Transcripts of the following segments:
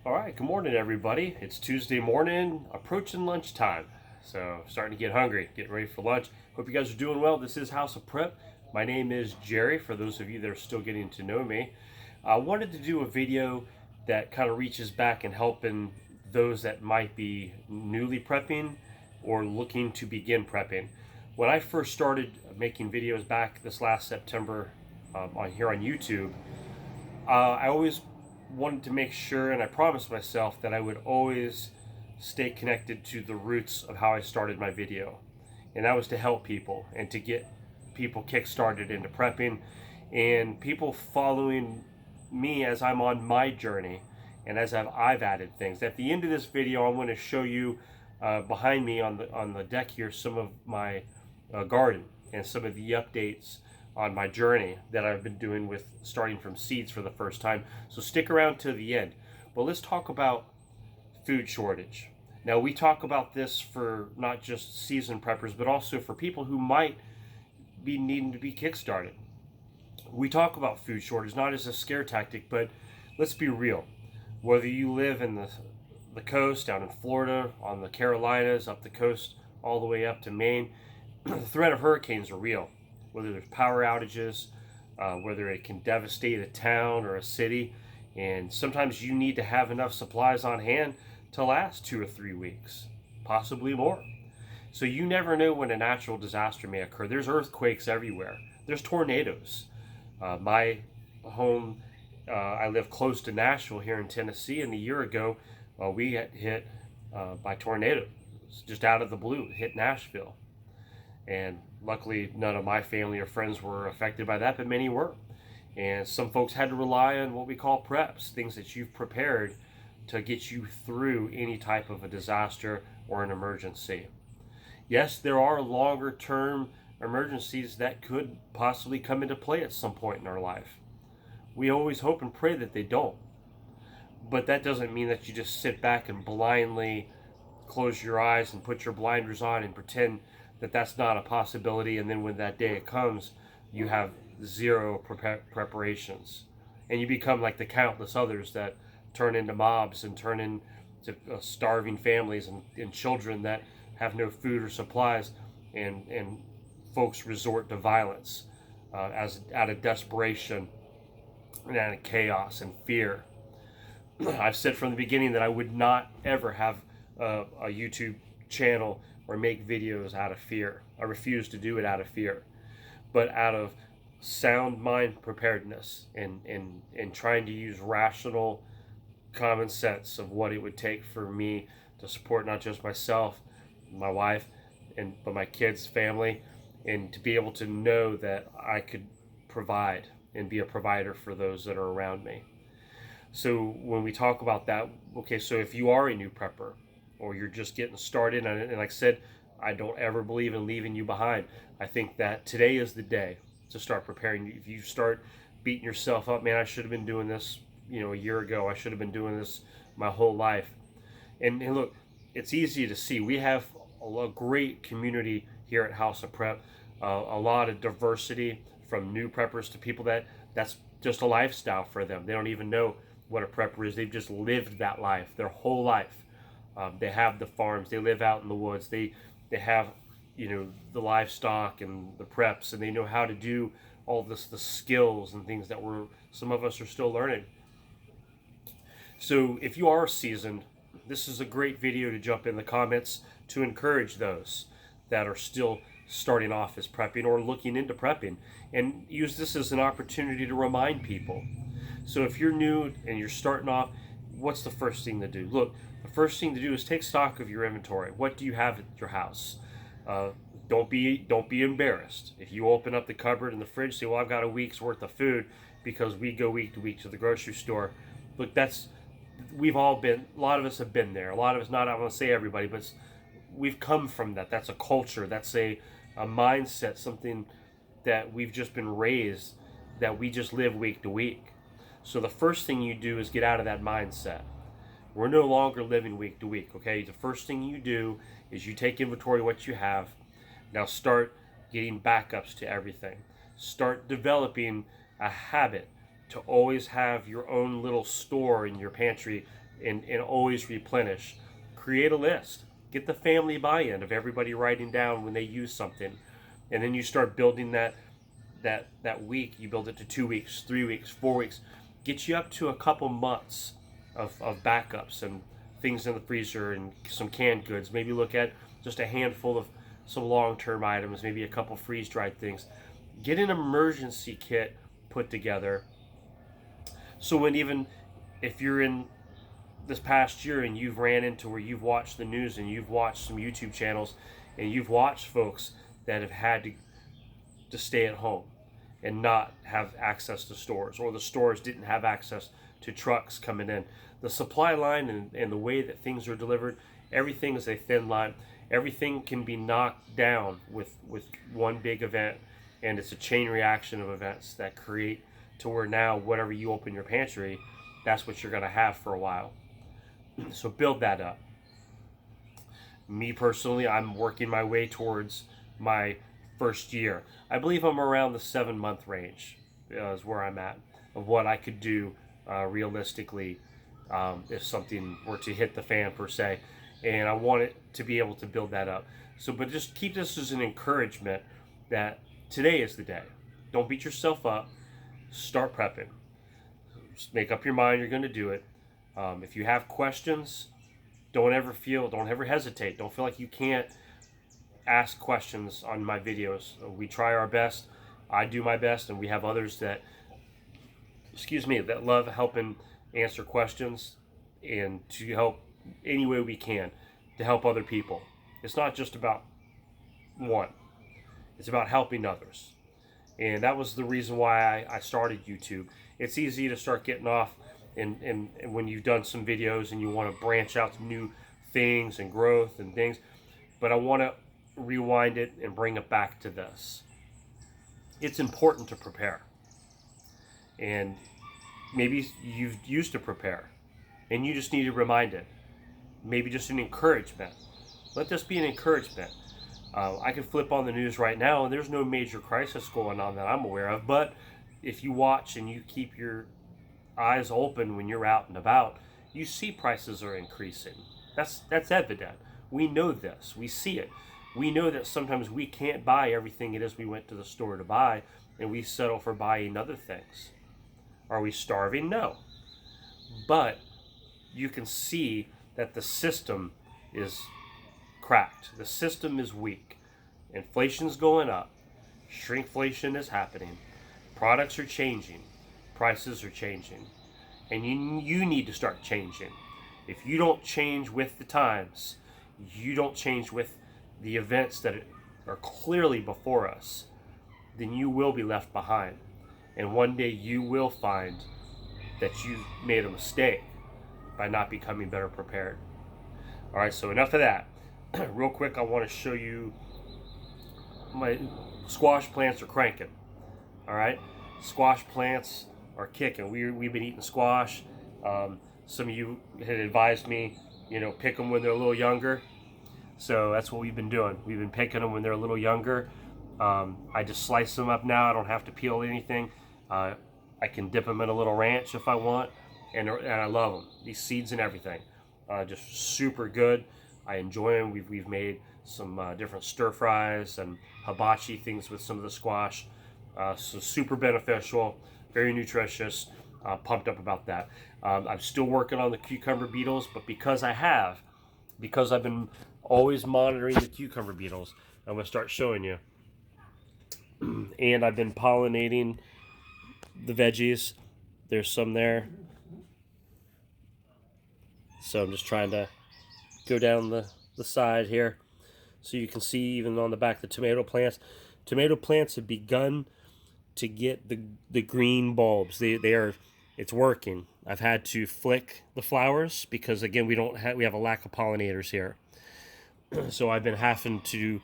All right, good morning, everybody. It's Tuesday morning, approaching lunchtime. So, starting to get hungry, getting ready for lunch. Hope you guys are doing well. This is House of Prep. My name is Jerry, for those of you that are still getting to know me. I wanted to do a video that kind of reaches back and helping those that might be newly prepping or looking to begin prepping. When I first started making videos back this last September on here on YouTube, I always wanted to make sure, and I promised myself that I would always stay connected to the roots of how I started my video, and that was to help people and to get people kick-started into prepping, and people following me as I'm on my journey, and as I've added things. At the end of this video, I'm going to show you behind me on the deck here some of my garden and some of the updates on my journey that I've been doing with starting from seeds for the first time. So stick around to the end. But let's talk about food shortage. Now, we talk about this for not just seasoned preppers, but also for people who might be needing to be kickstarted. We talk about food shortage not as a scare tactic, but let's be real. Whether you live in the coast, down in Florida, on the Carolinas, up the coast, all the way up to Maine, the threat of hurricanes are real. Whether there's power outages, whether it can devastate a town or a city, and sometimes you need to have enough supplies on hand to last 2 or 3 weeks, possibly more. So you never know when a natural disaster may occur. There's earthquakes everywhere. There's tornadoes. My home, I live close to Nashville here in Tennessee, and a year ago we got hit by tornadoes just out of the blue, hit Nashville. And luckily, none of my family or friends were affected by that, but many were. And some folks had to rely on what we call preps, things that you've prepared to get you through any type of a disaster or an emergency. Yes, there are longer term emergencies that could possibly come into play at some point in our life. We always hope and pray that they don't. But that doesn't mean that you just sit back and blindly close your eyes and put your blinders on and pretend that that's not a possibility, and then when that day comes, you have zero preparations, and you become like the countless others that turn into mobs and turn into starving families and children that have no food or supplies, and folks resort to violence as out of desperation and out of chaos and fear. I've said from the beginning that I would not ever have a YouTube channel or make videos out of fear. I refuse to do it out of fear, but out of sound mind preparedness and trying to use rational common sense of what it would take for me to support not just myself, my wife, but my kids, family, and to be able to know that I could provide and be a provider for those that are around me. So when we talk about that, okay, so if you are a new prepper or you're just getting started, and like I said, I don't ever believe in leaving you behind. I think that today is the day to start preparing. If you start beating yourself up, man, I should have been doing this, a year ago. I should have been doing this my whole life. And look, it's easy to see. We have a great community here at House of Prep, a lot of diversity from new preppers to people that's just a lifestyle for them. They don't even know what a prepper is. They've just lived that life their whole life. They have the farms. They live out in the woods. They have, the livestock and the preps, and they know how to do all this, the skills and things that some of us are still learning. So if you are seasoned, this is a great video to jump in the comments to encourage those that are still starting off as prepping or looking into prepping, and use this as an opportunity to remind people. So if you're new and you're starting off, what's the first thing to do? Look, the first thing to do is take stock of your inventory. What do you have at your house? Don't be embarrassed if you open up the cupboard and the fridge, say, well, I've got a week's worth of food, because we go week to week to the grocery store. Look, we've all been, a lot of us have been there. A lot of us, not, I want to say everybody, but we've come from that. That's a culture. That's a mindset, something that we've just been raised, that we just live week to week. So the first thing you do is get out of that mindset. We're no longer living week to week, okay? The first thing you do is you take inventory of what you have. Now start getting backups to everything. Start developing a habit to always have your own little store in your pantry and always replenish. Create a list. Get the family buy-in of everybody writing down when they use something, and then you start building that week. You build it to 2 weeks, 3 weeks, 4 weeks. Get you up to a couple months of backups and things in the freezer and some canned goods. Maybe look at just a handful of some long-term items, maybe a couple freeze-dried things. Get an emergency kit put together, so when, even if you're in this past year and you've ran into where you've watched the news and you've watched some YouTube channels and you've watched folks that have had to stay at home and not have access to stores, or the stores didn't have access to trucks coming in. The supply line and the way that things are delivered, everything is a thin line. Everything can be knocked down with one big event, and it's a chain reaction of events that create to where now whatever you open your pantry, that's what you're going to have for a while. So build that up. Me personally, I'm working my way towards my first year. I believe I'm around the 7-month range is where I'm at of what I could do realistically if something were to hit the fan per se. And I want it to be able to build that up. So, but just keep this as an encouragement that today is the day. Don't beat yourself up. Start prepping. Just make up your mind you're going to do it. If you have questions, don't ever hesitate. Don't feel like you can't ask questions on my videos. We try our best. I do my best, and we have others that, that love helping answer questions and to help any way we can to help other people. It's not just about one. It's about helping others. And that was the reason why I started YouTube. It's easy to start getting off and when you've done some videos and you want to branch out to new things and growth and things. But I want to rewind it and bring it back to this. It's important to prepare. And maybe you've used to prepare and you just need to remind it. Maybe just an encouragement. Let this be an encouragement. I can flip on the news right now and there's no major crisis going on that I'm aware of, but if you watch and you keep your eyes open when you're out and about, you see prices are increasing. That's evident. We know this. We see it. We know that sometimes we can't buy everything it is we went to the store to buy, and we settle for buying other things. Are we starving? No. But you can see that the system is cracked. The system is weak. Inflation's going up. Shrinkflation is happening. Products are changing. Prices are changing. And you need to start changing. If you don't change with the times, you don't change with the events that are clearly before us, then you will be left behind. And one day you will find that you made a mistake by not becoming better prepared. All right, so enough of that. Real quick, I want to show you my squash plants are cranking. All right, squash plants are kicking. We've been eating squash. Some of you had advised me, pick them when they're a little younger. So that's what we've been doing. We've been picking them when they're a little younger. I just slice them up now. I don't have to peel anything. I can dip them in a little ranch if I want, and I love them. These seeds and everything, just super good. I enjoy them. We've made some different stir fries and hibachi things with some of the squash. So super beneficial, very nutritious. Pumped up about that. I'm still working on the cucumber beetles, but because I've been always monitoring the cucumber beetles, I'm going to start showing you. And I've been pollinating the veggies. There's some there. So I'm just trying to go down the side here so you can see even on the back the tomato plants. Tomato plants have begun to get the green bulbs. It's working. I've had to flick the flowers because again we have a lack of pollinators here. So I've been having to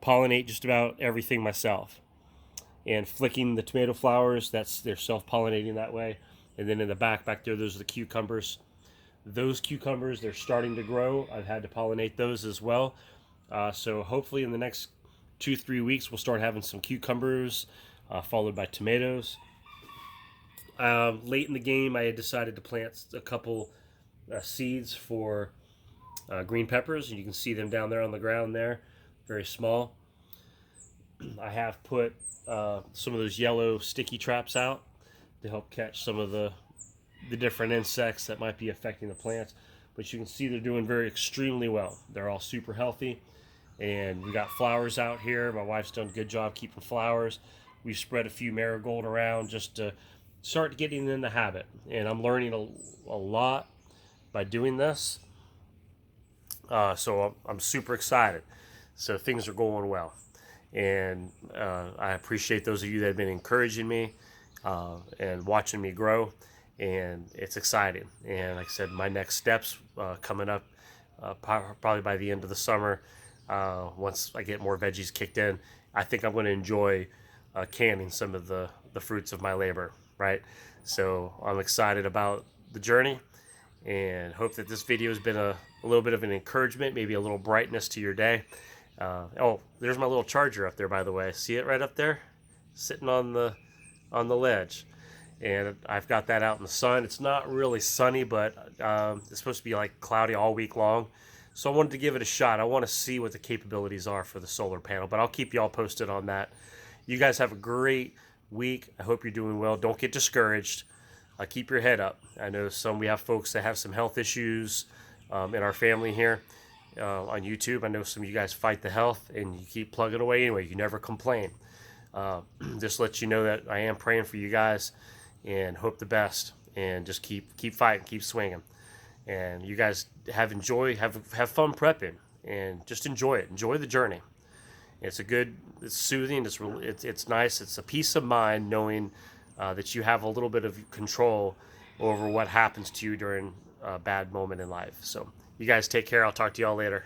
pollinate just about everything myself. And flicking the tomato flowers, they're self-pollinating that way. And then in the back there, those are the cucumbers. Those cucumbers, they're starting to grow. I've had to pollinate those as well. So hopefully in the next 2-3 weeks, we'll start having some cucumbers, followed by tomatoes. Late in the game, I had decided to plant a couple seeds for green peppers, and you can see them down there on the ground there, very small. I have put some of those yellow sticky traps out to help catch some of the different insects that might be affecting the plants. But you can see they're doing very extremely well. They're all super healthy. And we got flowers out here. My wife's done a good job keeping flowers. We've spread a few marigold around just to start getting in the habit. And I'm learning a lot by doing this. So I'm super excited. So things are going well. And I appreciate those of you that have been encouraging me and watching me grow. And it's exciting. And like I said, my next steps coming up probably by the end of the summer. Once I get more veggies kicked in, I think I'm going to enjoy canning some of the fruits of my labor, right? So I'm excited about the journey and hope that this video has been a little bit of an encouragement, maybe a little brightness to your day. Oh, there's my little charger up there, by the way. See it right up there? Sitting on the ledge. And I've got that out in the sun. It's not really sunny, but it's supposed to be like cloudy all week long. So I wanted to give it a shot. I want to see what the capabilities are for the solar panel, but I'll keep you all posted on that. You guys have a great week. I hope you're doing well. Don't get discouraged. Keep your head up. I know we have folks that have some health issues in our family here on YouTube. I know some of you guys fight the health and you keep plugging away anyway. You never complain. Just let you know that I am praying for you guys and hope the best, and just keep fighting, keep swinging. And you guys have fun prepping, and just enjoy it. Enjoy the journey. It's soothing. It's nice. It's a peace of mind knowing that you have a little bit of control over what happens to you during a bad moment in life. So you guys take care. I'll talk to y'all later.